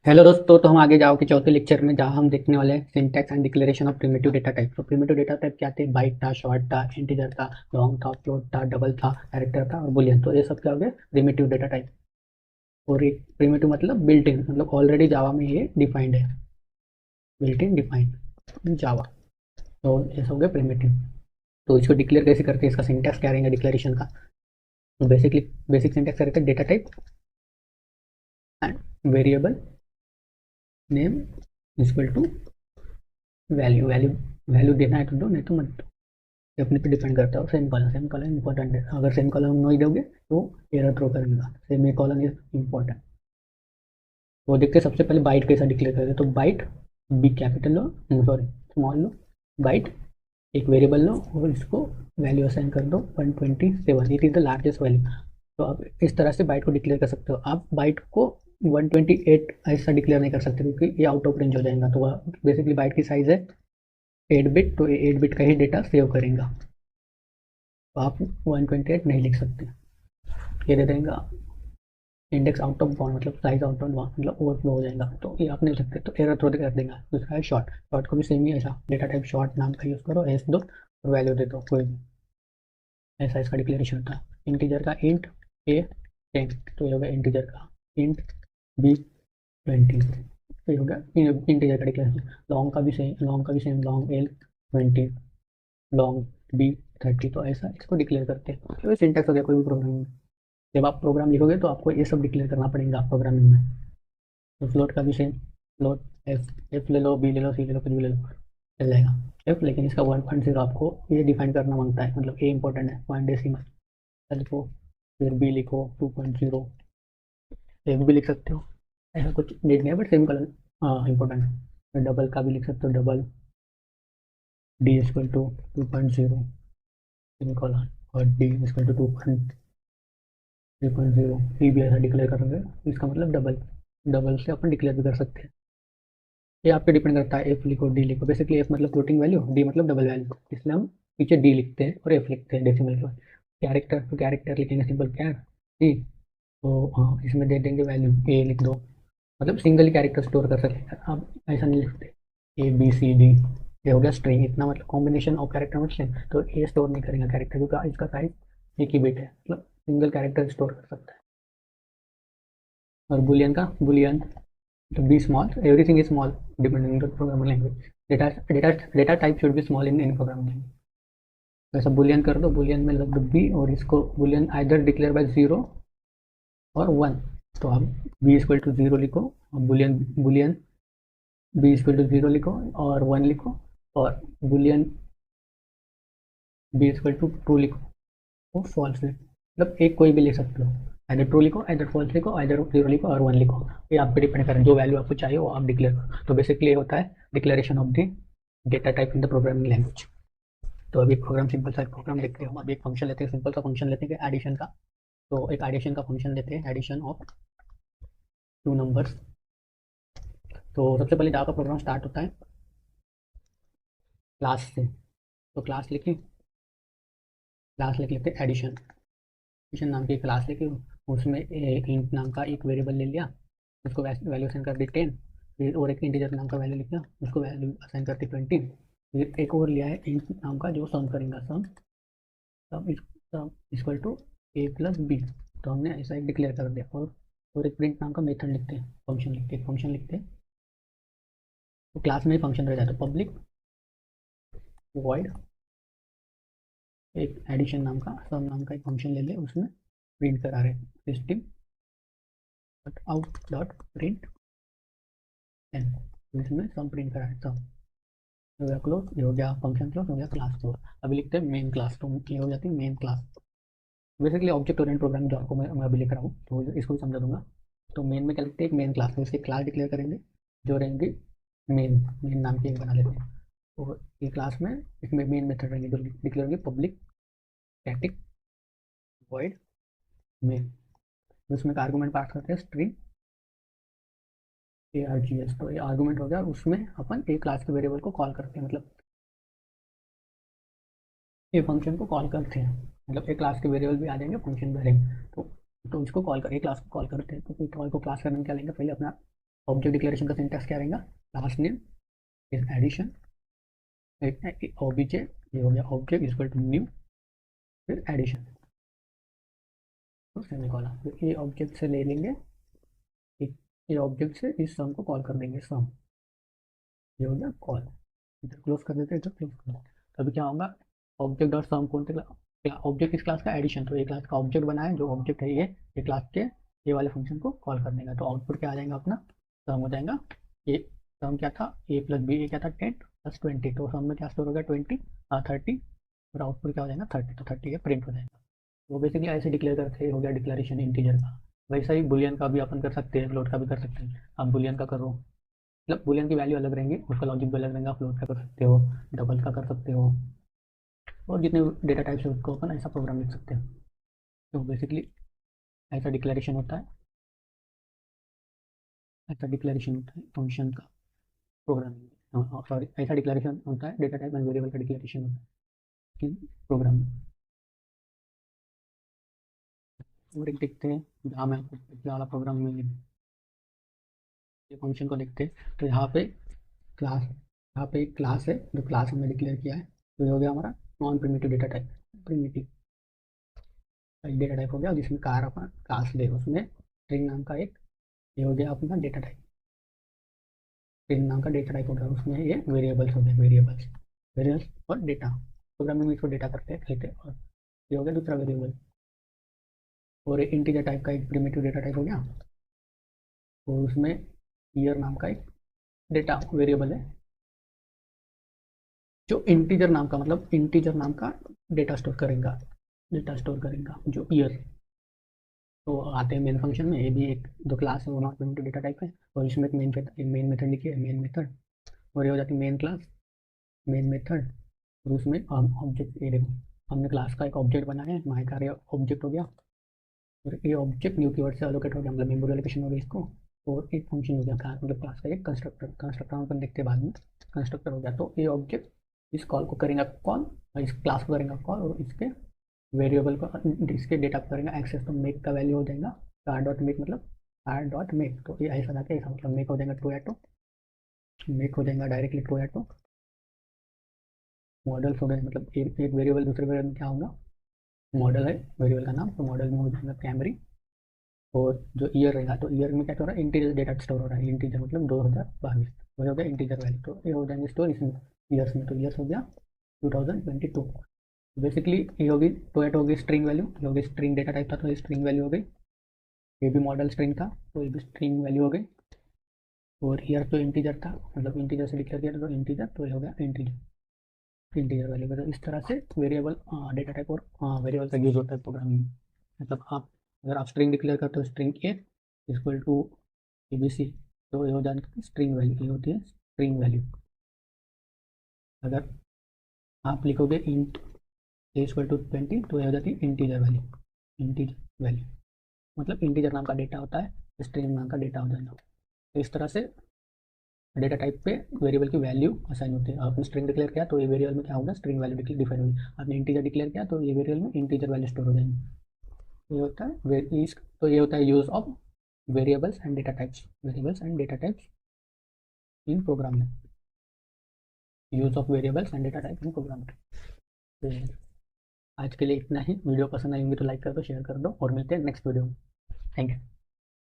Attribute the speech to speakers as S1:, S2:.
S1: Hello दोस्तों। तो हम आगे जाओ कि चौथे लेक्चर में जहाँ हम देखने वाले हैं syntax and declaration of primitive data type. तो प्रिमिटिव डेटा टाइप क्या थे? बाइट था, शॉर्ट था, इंटीजर था, लॉन्ग था, फ्लोट था, डबल था, कैरेक्टर था और बुलियन। तो ये सब क्या हो गया? Primitive data type. और एक प्रिमिटिव मतलब बिल्ट इन, मतलब ऑलरेडी जावा में ये डिफाइंड है। बिल्ट इन डिफाइंड जावा। तो ये सब हो गया प्रिमिटिव। तो इसको डिक्लेयर कैसे करते हैं, इसका सिंटैक्स क्या रहेगा डिक्लेरेशन का? तो बेसिकली बेसिक सिंटैक्स रहता है data type and variable name equal to value. Value value देना है तो दो, नहीं तो मत दो। ये अपने पे डिपेंड करता है। सेम कॉलन इंपॉर्टेंट है। अगर सेम कॉलन नहीं दोगे तो एरर थ्रो करेगा। Same A colon is important. वो देखते हैं सबसे पहले बाइट कैसा डिक्लेयर करेंगे। तो बाइट बी कैपिटल लो, सॉरी स्मॉल लो, बाइट एक वेरिएबल लो और इसको वैल्यू असाइन कर दो 127। It is the largest value. तो आप इस तरह से बाइट को डिक्लेयर कर सकते हो। आप बाइट को 128 ऐसा डिक्लेयर नहीं कर सकते क्योंकि ये आउट ऑफ रेंज हो जाएगा। तो बेसिकली बाइट की साइज है 8 बिट। तो 8 बिट का ही डेटा सेव करेगा। तो आप 128 नहीं लिख सकते। ये दे देगा इंडेक्स आउट ऑफ बाउंड, मतलब साइज आउट ऑफ बाउंड, मतलब ओवरफ्लो हो जाएगा। तो ये आप नहीं लिख सकते। तो एरर थ्रो कर देगा। दूसरा है शॉर्ट। शॉर्ट को भी सेम ही ऐसा डेटा टाइप शॉर्ट नाम का यूज़ करो, एस दो और वैल्यू दे दो कोई भी। ऐसा इसका डिक्लेरेशन होता है। इंटीजर का इंट ए 10। तो ये हो गया इंटीजर का इंट बी 20। तो ये हो गया इंटीजर का डिक्लेरेशन। लॉन्ग का भी same long L 20, long B 30। तो ऐसा इसको डिक्लेयर करते हैं। तो सिंटैक्स हो गया कोई भी प्रोग्राम में। जब आप प्रोग्राम लिखोगे तो आपको ये सब डिक्लेयर करना पड़ेगा प्रोग्रामिंग में। तो फ्लोट का भी सेम फ्लोट एफ एफ ले लो, बी ले लो, सी ले लो, कुछ भी ले लो, चल जाएगा एफ। लेकिन इसका 1.0 आपको ये डिफाइन करना मांगता है। मतलब ए इंपॉर्टेंट है, पॉइंट डेसिमल लिखो, फिर बी लिखो 2.0। एफ भी लिख सकते हो, ऐसा कुछ नीड नहीं है, बट सेम कलर हाँ इंपॉर्टेंट है। डबल का भी लिख सकते हो, double D equal to 2.0 semicolon, और डी इक्वल टू 2.0। सी भी ऐसा डिक्लेयर करोगे तो इसका मतलब डबल। डबल से अपन डिक्लेयर भी कर सकते हैं। ये आप पे डिपेंड करता है। एफ लिखो, डी लिखो। बेसिकली एफ मतलब फ्लोटिंग वैल्यू, डी मतलब डबल वैल्यू, इसलिए हम पीछे डी लिखते हैं और एफ लिखते हैं डेसिमल के बाद। कैरेक्टर तो कैरेक्टर लिखेंगे, सिंपल कैर डी। तो हाँ इसमें दे देंगे वैल्यू ए लिख दो। मतलब सिंगल ही कैरेक्टर स्टोर कर सकते हैं। आप ऐसा नहीं लिखते ए बी सी डी। ये हो गया स्ट्रिंग। इतना मतलब कॉम्बिनेशन ऑफ कैरेक्टर में स्ट्रिंग। तो ए स्टोर नहीं करेगा कैरेक्टर क्योंकि इसका साइज एक ही बिट है। मतलब सिंगल कैरेक्टर स्टोर कर सकता है। और बुलियन का Boolean to be small, everything is small depending on the programming language. Data type should be small in any programming language. तो ऐसा बुलियन कर दो, बुलियन में लग दो बी और इसको boolean either declare by zero और वन। तो आप बी इक्वल टू जीरो लिखो और boolean boolean B equal to zero लिखो और वन लिखो, और boolean B equal to true लिखो और फॉल्स लिखो। मतलब एक कोई भी लिख सकते हो। आइदर ट्रू लिखो, आइदर फॉल्स लिखो, आइदर जीरो लिखो और वन लिखो। ये आप पे डिपेंड करें, जो वैल्यू आपको चाहिए वो आप डिक्लेयर करो। तो बेसिकली ये होता है declaration of the data type in the programming language. तो अभी प्रोग्राम सिंपल सा प्रोग्राम देखते हैं हम। अभी एक फंक्शन लेते हैं, सिंपल सा फंक्शन लेते हैं एडिशन का। तो एक एडिशन का फंक्शन लेते हैं, एडिशन ऑफ टू नंबर्स। तो सबसे पहले जावा का प्रोग्राम स्टार्ट होता है क्लास से। तो क्लास लिख लेते हैं एडिशन। एडिशन नाम की क्लास लेके उसमें इंट नाम का एक वेरिएबल ले लिया, उसको वैल्यू असाइन कर दी 10। फिर और एक इंटीजर नाम का वैल्यू लिख लिया, उसको वैल्यू असाइन करती 20। फिर एक और लिया है इंट नाम का जो सम करेगा, sum sum equal to a plus b. तो हमने ऐसा एक डिक्लेयर कर दिया। और एक प्रिंट नाम का मेथड लिखते हैं, फंक्शन लिखते हैं। तो क्लास में ही फंक्शन रह जाता है पब्लिक वॉइड एक एडिशन नाम का सम नाम का एक फंक्शन ले ले, उसमें प्रिंट करा रहे system dot out dot print N. तो इसमें सम प्रिंट करा है सम। हो गया क्लोज, ये हो गया फंक्शन क्लोज, हो गया क्लास क्लोज। अभी लिखते हैं मेन क्लास। तो ये हो जाती है main class. Basically object oriented programming जो आपको मैं अभी लिख रहा हूँ तो इसको भी समझा दूंगा। तो मेन में क्या लिखते हैं, एक मेन क्लास में इसकी क्लास डिक्लेयर करेंगे जो रहेंगी मेन। मेन नाम की एक बना लेते हैं। तो ये क्लास में इसमें मेन मेथड रहेंगे जो डिक्लेयर होंगे पब्लिक स्टैटिक वॉइड मेन। उसमें का आर्गूमेंट पास करते हैं string A R G S. तो ये आर्गूमेंट हो गया, उसमें अपन एक क्लास के वेरिएबल को कॉल करते हैं। मतलब ये फंक्शन को कॉल करते हैं। मतलब एक क्लास के वेरिएबल भी आ जाएंगे, फंक्शन भी आ जाएंगे। तो इसको कॉल कर एक क्लास को कॉल करते हैं। तो कोई कॉल को क्लास करने में क्या लेंगे, पहले अपना ऑब्जेक्ट डिक्लेरेशन का सिंटैक्स क्या रहेगा, class name is addition, object ये हो गया ऑब्जेक्ट इक्वल टू न्यू, फिर एडिशन, तो सेमीकोलन, फिर ये ऑब्जेक्ट से ले लेंगे, ये ऑब्जेक्ट से इस सम को कॉल कर देंगे, सम, ये हो गया कॉल, इधर क्लोज कर देते हैं, इधर क्लोज कर देते हैं। तो अभी क्या होगा, ऑब्जेक्ट डॉट सम कौन से ऑब्जेक्ट इस क्लास का एडिशन, तो ये क्लास का ऑब्जेक्ट बना है, जो ऑब्जेक्ट है ये क्लास के ये वाले फंक्शन को कॉल कर देगा, तो आउटपुट क्या आ जाएगा अपना, सम हो जाएगा, ये सम क्या था ए प्लस बी, ये क्या था 10 प्लस 20, तो सम में क्या स्टोर होगा 20 30, और आउटपुट क्या हो जाएगा 30, तो 30 ये प्रिंट हो जाएगा। वो बेसिकली ऐसे डिक्लेयर करते हो गया डिक्लेरेशन इंटीजर का। वैसा ही बुलियन का भी अपन कर सकते हैं, फ्लोट का भी कर सकते हैं। आप बुलियन का करो, मतलब बुलियन की वैल्यू अलग रहेंगी, उसका लॉजिक भी अलग रहेगा, फ्लोट का कर सकते हो, डबल का कर सकते हो, और जितने डेटा टाइप्स है उसको अपन ऐसा प्रोग्राम लिख सकते हैं। तो बेसिकली ऐसा डिक्लेरेशन होता है, ऐसा डिक्लेरेशन होता है फंक्शन का प्रोग्रामिंग, सॉरी ऐसा डिक्लेरेशन होता है डेटा टाइप एंड वेरिएबल का डिक्लेरेशन होता है प्रोग्रामिंग। और एक देखते हैं, जहाँ मैं आपको पिछले वाला प्रोग्राम में ये फंक्शन को देखते हैं, तो यहाँ पे क्लास, यहाँ पे एक क्लास है, जो क्लास हमने डिक्लेयर किया है, तो ये हो गया हमारा non primitive data type, primitive data type हो गया, जिसमें कार अपना क्लास ले, उसमें स्ट्रिंग नाम का एक, ये हो गया अपना डेटा टाइप, स्ट्रिंग नाम का डेटा टाइप हो गया, उसमें ये वेरिएबल्स हो गए, वेरिएबल्स, वेरिएबल्स और डेटा, प्रोग्रामिंग में इसको डेटा करते हैं कहते हैं, और ये हो गया दूसरा वेरिएबल, और एक इंटीजर टाइप का एक प्रिमिटिव डेटा टाइप हो गया, और उसमें ईयर नाम का एक डेटा वेरिएबल है, जो इंटीजर नाम का, मतलब इंटीजर नाम का डेटा स्टोर करेगा, डेटा स्टोर करेगा जो ईयर, तो आते हैं मेन फंक्शन में, ये भी एक दो क्लास है, वो नॉट प्रिमिटिव डेटा टाइप है, और इसमें एक मेन मेथड लिखी है, मेन मेथड, और ये हो जाती है मेन क्लास, मेन मेथड, और उसमें हम ऑब्जेक्ट, ये देखो हमने क्लास का एक ऑब्जेक्ट बनाया है, माई कार्य ऑब्जेक्ट हो गया, और ये ऑब्जेक्ट न्यू कीवर्ड से एलोकेट हो गया, मतलब मेमोरी एलोकेशन हो गई इसको, और एक फंक्शन हो गया क्लास, मतलब क्लास का एक कंस्ट्रक्टर, कंस्ट्रक्टर अपन देखते हैं बाद में, कंस्ट्रक्टर हो गया, तो ये ऑब्जेक्ट इस कॉल को करेंगे कॉल, और इस क्लास को करेंगे कॉल, और इसके वेरिएबल को, इसके डेटा को करेंगे एक्सेस, तो मेक का वैल्यू हो जाएगा कार डॉट मेक, मतलब कार डॉट मेक, तो ये ऐसा जाके ऐसा, मतलब मेक हो जाएगा टू एटो, मेक हो जाएगा डायरेक्टली टू एटो, मॉडल्स हो गए, मतलब एक वेरिएबल दूसरे वेरिएबल में क्या होगा, मॉडल है वेरिएबल का नाम, तो मॉडल में हो जाएगा कैमरी, और जो ईयर रहेगा, तो ईयर में क्या हो रहा है, इंटीजर डेटा स्टोर हो रहा है, इंटीजर मतलब 2022, वो हो गया इंटीजर वैल्यू, तो ये हो जाएंगे स्टोर इसमें ईयर्स में, तो ईयर्स हो गया 2022, बेसिकली ये होगी टोएट होगी स्ट्रिंग वैल्यू, ये होगी स्ट्रिंग डेटा टाइप था, तो ये स्ट्रिंग वैल्यू हो गई, ये भी मॉडल स्ट्रिंग था, तो ये भी स्ट्रिंग वैल्यू हो गई, और ईयर तो इंटीजर था, मतलब इंटीजर से डिक्लेयर किया था, तो इंटीजर, तो ये हो गया इंटीजर, इंटीजर वैल्यू का, तो इस तरह से वेरिएबल डेटा टाइप और वेरिएबल का यूज होता है प्रोग्रामिंग में, मतलब आप अगर आप स्ट्रिंग डिक्लेयर करते हो, string A equal to ABC, तो ये हो जाती स्ट्रिंग वैल्यू, ये होती है स्ट्रिंग वैल्यू। अगर आप लिखोगे इंट इक्वल टू 20, तो ये हो जाती है इंटीजर वैल्यू, इंटीजर वैल्यू मतलब इंटीजर नाम का डेटा होता है, स्ट्रिंग नाम का डेटा हो जाएगा, तो इस तरह से डेटा टाइप पे वेरिएबल की वैल्यू असाइन होती है। आपने स्ट्रिंग डिक्लेयर किया तो ये वेरिएबल में क्या होगा, स्ट्रिंग वैल्यू डिफाइन होगी, आपने इंटीजर डिक्लेयर किया तो ये वेरिएबल में इंटीजर वैल्यू स्टोर हो जाएगी, ये होता है तो ये होता है use of variables and data types, variables and data types in programming, use of variables and data type in programming. आज के लिए इतना ही, वीडियो पसंद आई होंगी तो लाइक कर दो, शेयर कर दो, और मिलते हैं नेक्स्ट वीडियो में। Thank you.